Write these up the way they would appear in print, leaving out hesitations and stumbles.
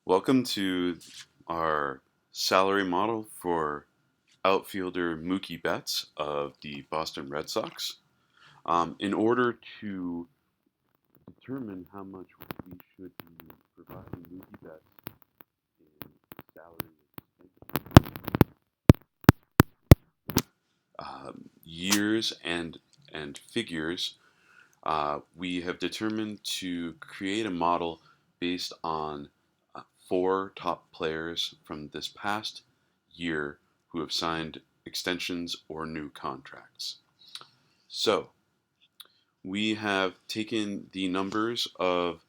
Welcome to our salary model for outfielder Mookie Betts of the Boston Red Sox. In order to determine how much we should be providing Mookie Betts in salary years and figures, we have determined to create a model based on four top players from this past year who have signed extensions or new contracts. So, we have taken the numbers of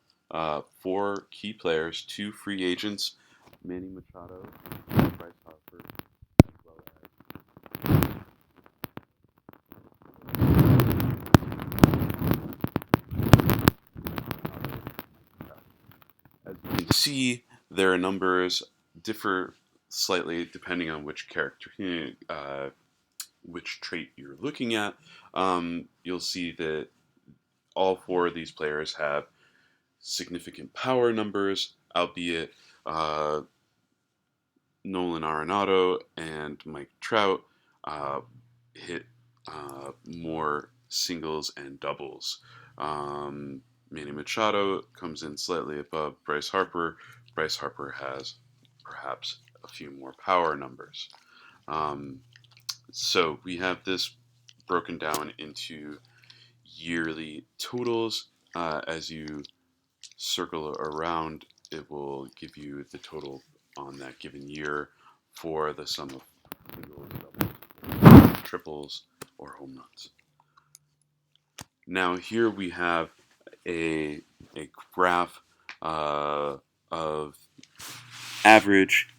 four key players, two free agents, Manny Machado, Bryce Harper, as well as you can see, their numbers differ slightly depending on which trait you're looking at. You'll see that all four of these players have significant power numbers, albeit Nolan Arenado and Mike Trout hit more singles and doubles. Manny Machado comes in slightly above Bryce Harper. Bryce Harper has perhaps a few more power numbers. Um, so we have this broken down into yearly totals. As you circle around, it will give you the total on that given year for the sum of singles, doubles, triples, or home runs. Now here we have a graph of average,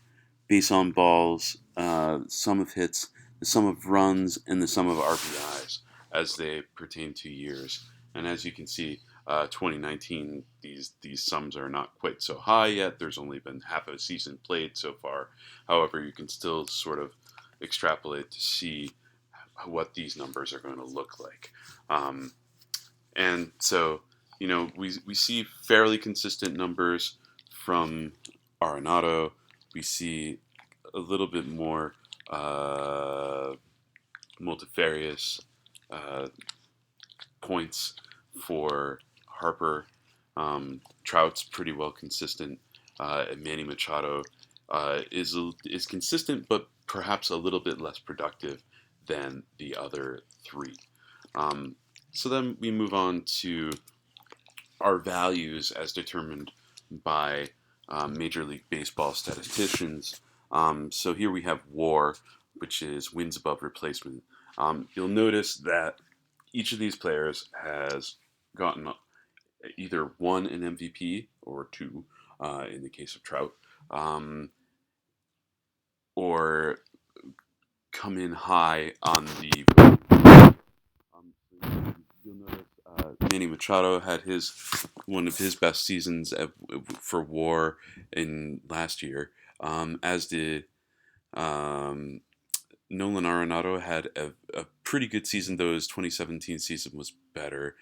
base on balls, sum of hits, the sum of runs, and the sum of RBIs as they pertain to years. And as you can see, 2019, these sums are not quite so high yet. There's only been half a season played so far. However, you can still sort of extrapolate to see what these numbers are going to look like. And so, we see fairly consistent numbers from Arenado. We see a little bit more multifarious points for Harper. Trout's pretty well consistent. And Manny Machado is consistent, but perhaps a little bit less productive than the other three. So then we move on to our values as determined by Major League Baseball statisticians. So here we have WAR, which is wins above replacement. You'll notice that each of these players has gotten either one an MVP or two, in the case of Trout, or come in high on the. You'll notice Manny Machado had one of his best seasons for WAR in last year, as did Nolan Arenado had a pretty good season, though his 2017 season was better.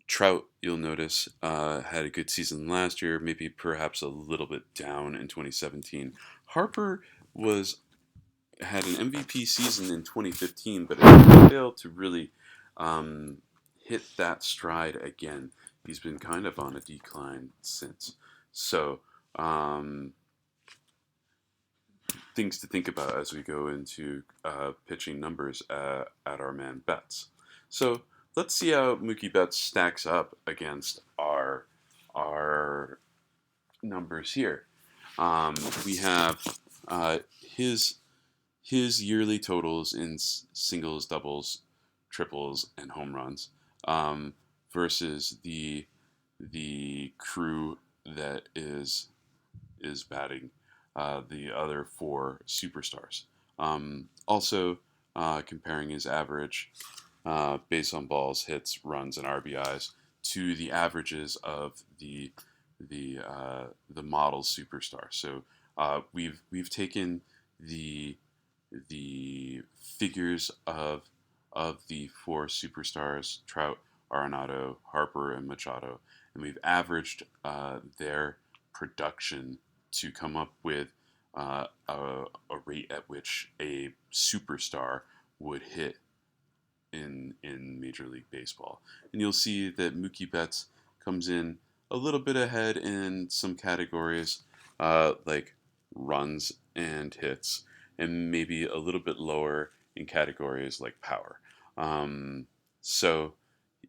Trout, you'll notice, had a good season last year, maybe perhaps a little bit down in 2017. Harper had an MVP season in 2015, but it failed to really hit that stride again. He's been kind of on a decline since. So, things to think about as we go into pitching numbers at our man Betts. So let's see how Mookie Betts stacks up against our numbers here. We have his yearly totals in singles, doubles, triples, and home runs versus the crew that is batting the other four superstars. Also, comparing his average base on balls, hits, runs, and RBIs to the averages of the model superstars. So we've taken the figures of the four superstars: Trout, Arenado, Harper, and Machado, and we've averaged their production to come up with a rate at which a superstar would hit in Major League Baseball. And you'll see that Mookie Betts comes in a little bit ahead in some categories, like runs and hits, and maybe a little bit lower in categories like power. Um, so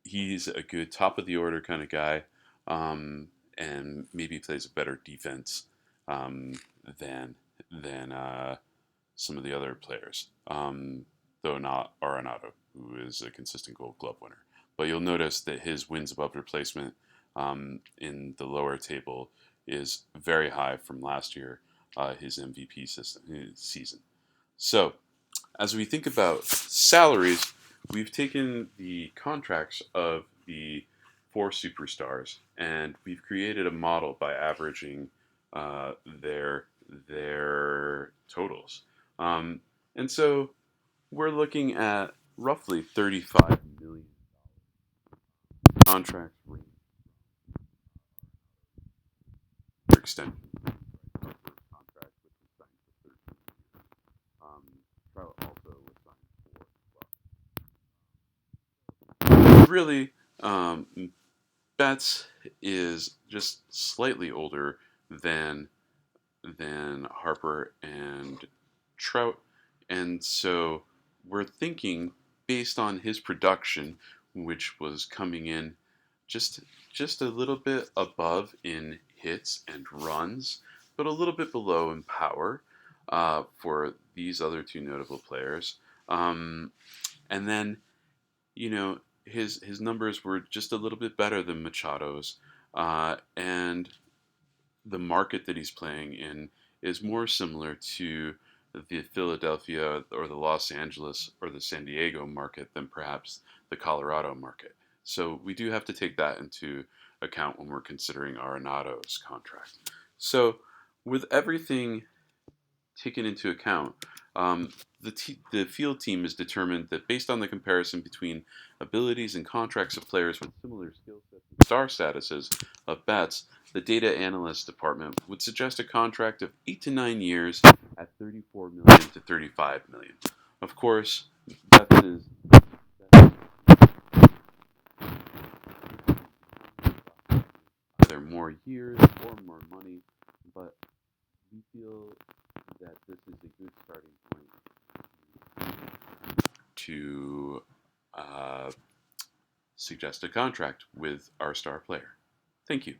he's a good top of the order kind of guy, and maybe plays a better defense um, than than some of the other players, though not Arenado, who is a consistent Gold Glove winner. But you'll notice that his wins above replacement in the lower table is very high from last year, his MVP season. So, as we think about salaries, we've taken the contracts of the four superstars and we've created a model by averaging their totals. Um, and so we're looking at roughly 35 million contracts range for extension. Harper contract, which was signed for 13 years. Trout also was signed for 12. Really, Betts is just slightly older than than Harper and Trout, and so we're thinking based on his production, which was coming in just just a little bit above in hits and runs, but a little bit below in power for these other two notable players. And then his numbers were just a little bit better than Machado's, and the market that he's playing in is more similar to the Philadelphia or the Los Angeles or the San Diego market than perhaps the Colorado market. So we do have to take that into account when we're considering Arenado's contract. So with everything taken into account, the field team has determined that based on the comparison between abilities and contracts of players with similar skill sets and star statuses of Betts, the data analyst department would suggest a contract of 8 to 9 years at 34 million to 35 million. Of course, Betts is either more years or more money, but we feel that this is a good starting point to suggest a contract with our star player. Thank you.